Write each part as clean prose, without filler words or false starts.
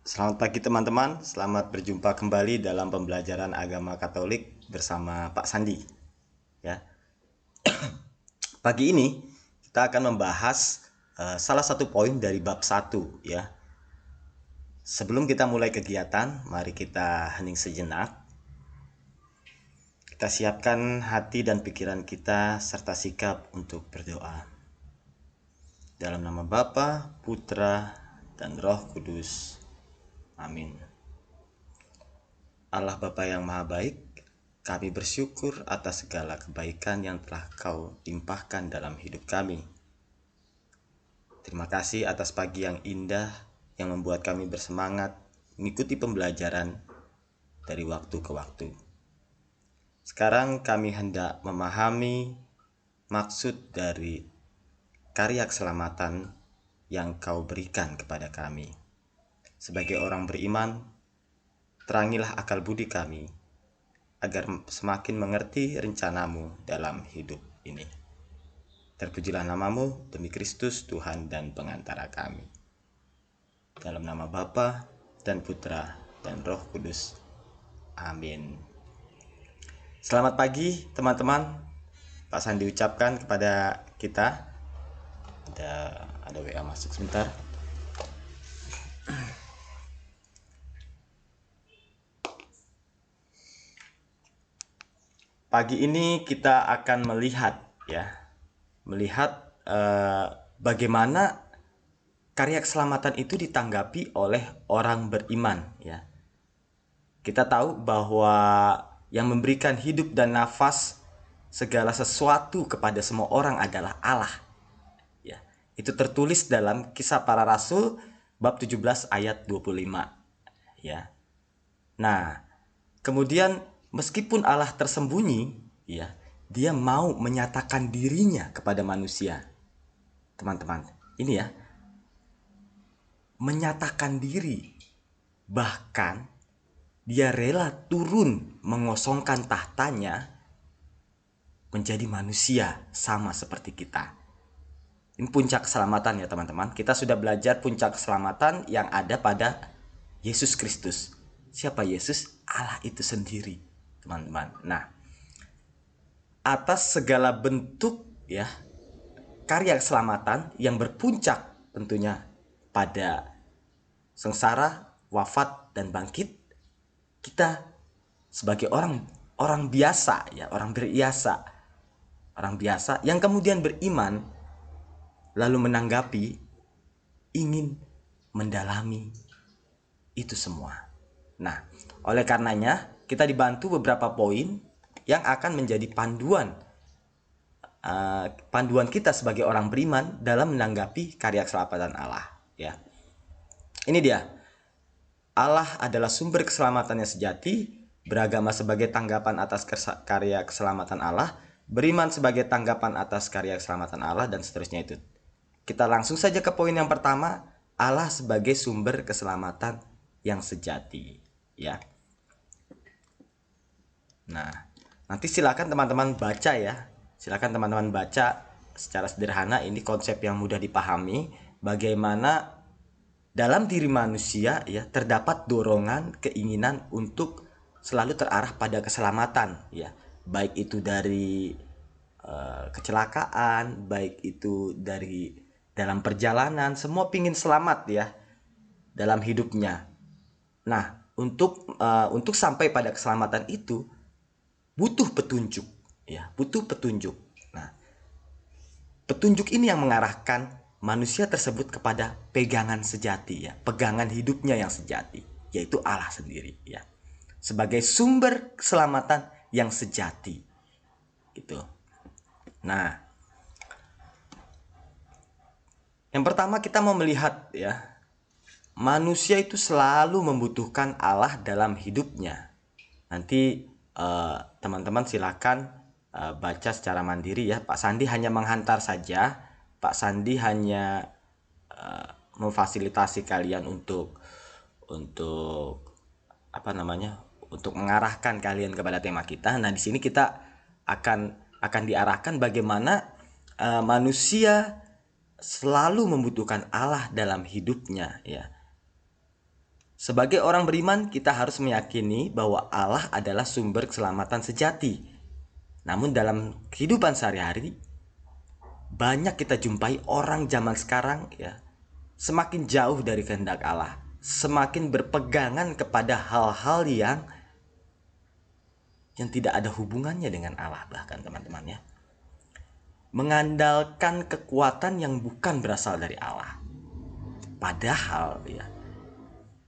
Selamat pagi teman-teman, selamat berjumpa kembali dalam pembelajaran agama Katolik bersama Pak Sandi. Ya, pagi ini kita akan membahas salah satu poin dari bab 1 ya. Sebelum kita mulai kegiatan, mari kita hening sejenak. Kita siapkan hati dan pikiran kita serta sikap untuk berdoa. Dalam nama Bapa, Putra, dan Roh Kudus. Amin. Allah Bapa yang Maha Baik, kami bersyukur atas segala kebaikan yang telah Kau limpahkan dalam hidup kami. Terima kasih atas pagi yang indah yang membuat kami bersemangat mengikuti pembelajaran dari waktu ke waktu. Sekarang kami hendak memahami maksud dari karya keselamatan yang Kau berikan kepada kami. Sebagai orang beriman, terangilah akal budi kami agar semakin mengerti rencanamu dalam hidup ini. Terpujilah namamu demi Kristus Tuhan dan pengantara kami. Dalam nama Bapa dan Putra dan Roh Kudus. Amin. Selamat pagi teman-teman. Pak Sandi ucapkan kepada kita. Ada WA masuk sebentar. Pagi ini kita akan melihat bagaimana karya keselamatan itu ditanggapi oleh orang beriman ya. Kita tahu bahwa yang memberikan hidup dan nafas segala sesuatu kepada semua orang adalah Allah. Ya, itu tertulis dalam Kisah Para Rasul bab 17 ayat 25. Ya. Nah, kemudian meskipun Allah tersembunyi, ya, Dia mau menyatakan dirinya kepada manusia. Teman-teman, ini ya, menyatakan diri. Bahkan Dia rela turun mengosongkan tahtanya menjadi manusia sama seperti kita. Ini puncak keselamatan ya teman-teman. Kita sudah belajar puncak keselamatan yang ada pada Yesus Kristus. Siapa Yesus? Allah itu sendiri, teman-teman. Nah, atas segala bentuk ya karya keselamatan yang berpuncak tentunya pada sengsara, wafat dan bangkit, kita sebagai orang biasa ya, orang biasa yang kemudian beriman lalu menanggapi, ingin mendalami itu semua. Nah, oleh karenanya kita dibantu beberapa poin yang akan menjadi panduan kita sebagai orang beriman dalam menanggapi karya keselamatan Allah ya. Ini dia. Allah adalah sumber keselamatan yang sejati, beragama sebagai tanggapan atas karya keselamatan Allah, beriman sebagai tanggapan atas karya keselamatan Allah, dan seterusnya itu. Kita langsung saja ke poin yang pertama, Allah sebagai sumber keselamatan yang sejati ya. Nah, nanti silakan teman-teman baca ya. Silakan teman-teman baca secara sederhana, ini konsep yang mudah dipahami bagaimana dalam diri manusia ya terdapat dorongan, keinginan untuk selalu terarah pada keselamatan ya. Baik itu dari kecelakaan, baik itu dari dalam perjalanan, semua pingin selamat ya dalam hidupnya. Nah, untuk sampai pada keselamatan itu butuh petunjuk ya, butuh petunjuk. Nah, petunjuk ini yang mengarahkan manusia tersebut kepada pegangan sejati ya, pegangan hidupnya yang sejati, yaitu Allah sendiri ya, sebagai sumber keselamatan yang sejati gitu. Nah, yang pertama kita mau melihat ya, manusia itu selalu membutuhkan Allah dalam hidupnya. Nanti teman-teman silakan baca secara mandiri ya. Pak Sandi hanya menghantar saja. Pak Sandi hanya memfasilitasi kalian untuk apa namanya? Untuk mengarahkan kalian kepada tema kita. Nah, di sini kita akan diarahkan bagaimana manusia selalu membutuhkan Allah dalam hidupnya ya. Sebagai orang beriman, kita harus meyakini bahwa Allah adalah sumber keselamatan sejati. Namun dalam kehidupan sehari-hari, banyak kita jumpai orang zaman sekarang ya, semakin jauh dari kehendak Allah, semakin berpegangan kepada hal-hal yang tidak ada hubungannya dengan Allah, bahkan teman-teman ya. Mengandalkan kekuatan yang bukan berasal dari Allah. Padahal ya,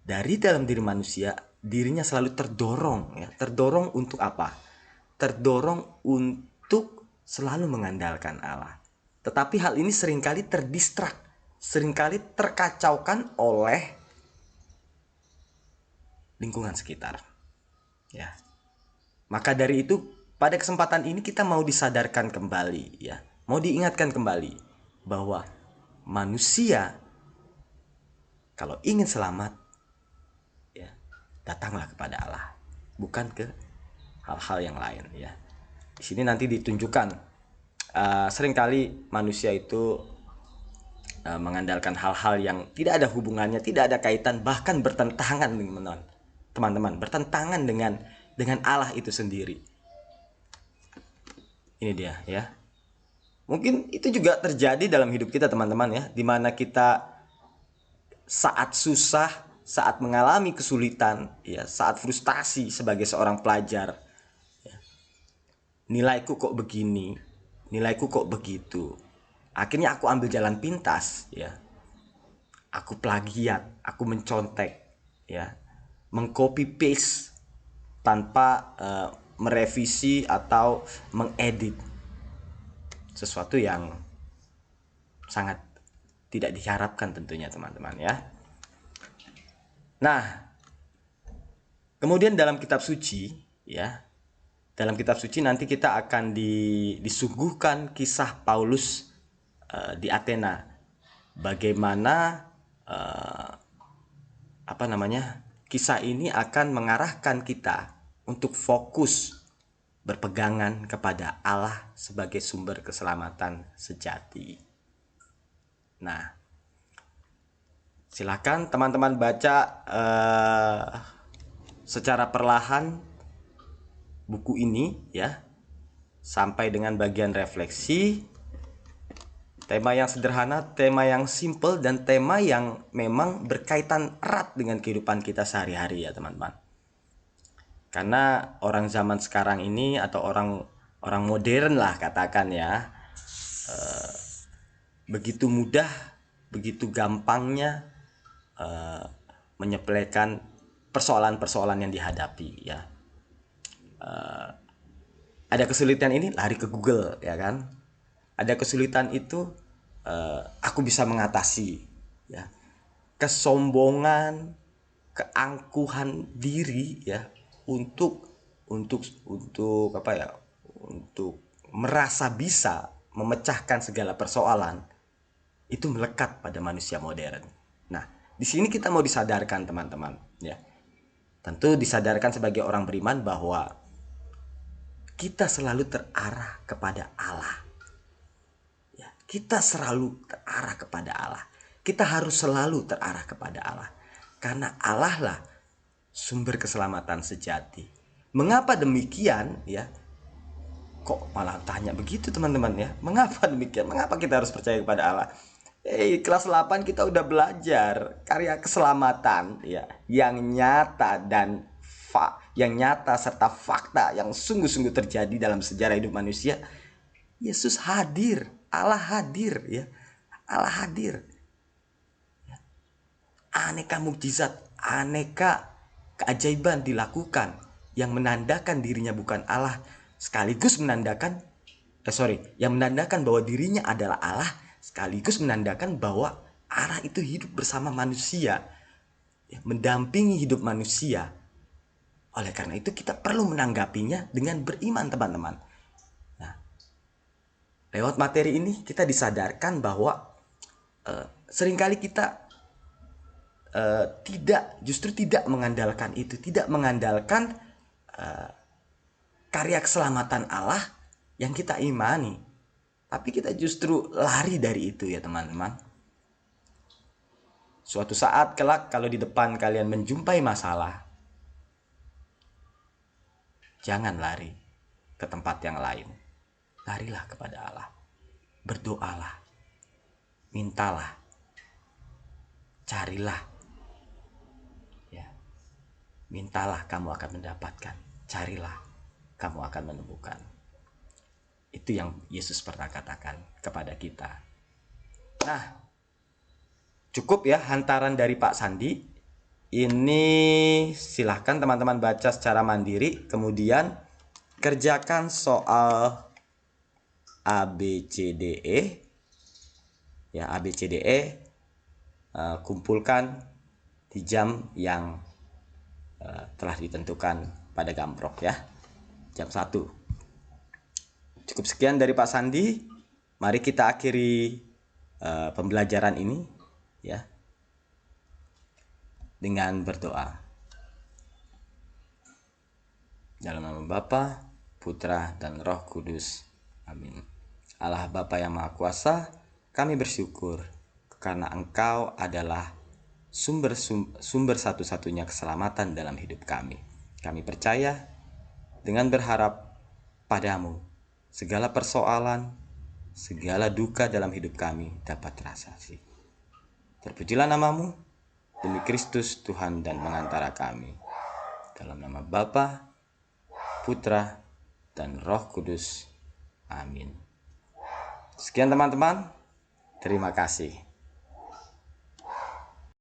dari dalam diri manusia, dirinya selalu terdorong ya, terdorong untuk apa? Terdorong untuk selalu mengandalkan Allah. Tetapi hal ini seringkali terdistrak, seringkali terkacaukan oleh lingkungan sekitar. Ya. Maka dari itu, pada kesempatan ini kita mau disadarkan kembali ya, mau diingatkan kembali bahwa manusia kalau ingin selamat ya, datanglah kepada Allah, bukan ke hal-hal yang lain ya. Di sini nanti ditunjukkan seringkali manusia itu mengandalkan hal-hal yang tidak ada hubungannya, tidak ada kaitan, bahkan bertentangan dengan teman-teman, bertentangan dengan Allah itu sendiri. Ini dia ya. Mungkin itu juga terjadi dalam hidup kita teman-teman ya, dimana kita saat susah, saat mengalami kesulitan ya, saat frustasi sebagai seorang pelajar ya, nilaiku kok begini, nilaiku kok begitu, akhirnya aku ambil jalan pintas ya, aku plagiat, aku mencontek ya, mengcopy paste tanpa merevisi atau mengedit sesuatu yang sangat tidak diharapkan tentunya teman-teman ya. Nah, kemudian dalam kitab suci ya, dalam kitab suci nanti kita akan disuguhkan kisah Paulus di Athena, bagaimana kisah ini akan mengarahkan kita untuk fokus berpegangan kepada Allah sebagai sumber keselamatan sejati. Nah, silakan teman-teman baca secara perlahan buku ini ya, sampai dengan bagian refleksi. Tema yang sederhana, tema yang simple, dan tema yang memang berkaitan erat dengan kehidupan kita sehari-hari ya teman-teman. Karena orang zaman sekarang ini, atau orang modern lah katakan ya, begitu mudah, begitu gampangnya menyepelekan persoalan-persoalan yang dihadapi ya. Ada kesulitan ini, lari ke Google ya kan. Ada kesulitan itu, aku bisa mengatasi ya. Kesombongan, keangkuhan diri ya, untuk apa ya, untuk merasa bisa memecahkan segala persoalan, itu melekat pada manusia modern. Nah, di sini kita mau disadarkan teman-teman ya. Tentu disadarkan sebagai orang beriman bahwa kita selalu terarah kepada Allah. Kita selalu terarah kepada Allah. Kita harus selalu terarah kepada Allah. Karena Allah lah sumber keselamatan sejati. Mengapa demikian ya? Kok malah tanya begitu teman-teman ya? Mengapa demikian? Mengapa kita harus percaya kepada Allah? Kelas 8 kita udah belajar karya keselamatan ya, yang nyata dan yang nyata serta fakta yang sungguh-sungguh terjadi dalam sejarah hidup manusia. Yesus hadir, Allah hadir ya. Allah hadir. Aneka mukjizat, aneka keajaiban dilakukan yang menandakan dirinya bukan Allah, sekaligus menandakan yang menandakan bahwa dirinya adalah Allah, sekaligus menandakan bahwa Allah itu hidup bersama manusia ya, mendampingi hidup manusia. Oleh karena itu kita perlu menanggapinya dengan beriman teman-teman. Lewat materi ini kita disadarkan bahwa seringkali kita justru tidak mengandalkan itu, tidak mengandalkan karya keselamatan Allah yang kita imani, tapi kita justru lari dari itu ya teman-teman. Suatu saat kelak kalau di depan kalian menjumpai masalah, jangan lari ke tempat yang lain. Larilah kepada Allah. Berdoalah. Mintalah. Carilah. Ya. Mintalah, kamu akan mendapatkan. Carilah, kamu akan menemukan. Itu yang Yesus pernah katakan kepada kita. Nah, cukup ya hantaran dari Pak Sandi. Ini silahkan teman-teman baca secara mandiri. Kemudian kerjakan soal ABCDE. Ya, ABCDE. Kumpulkan di jam yang telah ditentukan pada Gamprok ya. Jam 1. Cukup sekian dari Pak Sandi. Mari kita akhiri pembelajaran ini ya dengan berdoa. Dalam nama Bapa, Putra, dan Roh Kudus. Amin. Allah Bapa yang Maha Kuasa, kami bersyukur karena Engkau adalah sumber satu-satunya keselamatan dalam hidup kami. Kami percaya dengan berharap padamu, segala persoalan, segala duka dalam hidup kami dapat teratasi. Terpujilah namamu, demi Kristus Tuhan dan pengantara kami. Dalam nama Bapa, Putra, dan Roh Kudus. Amin. Sekian teman-teman. Terima kasih.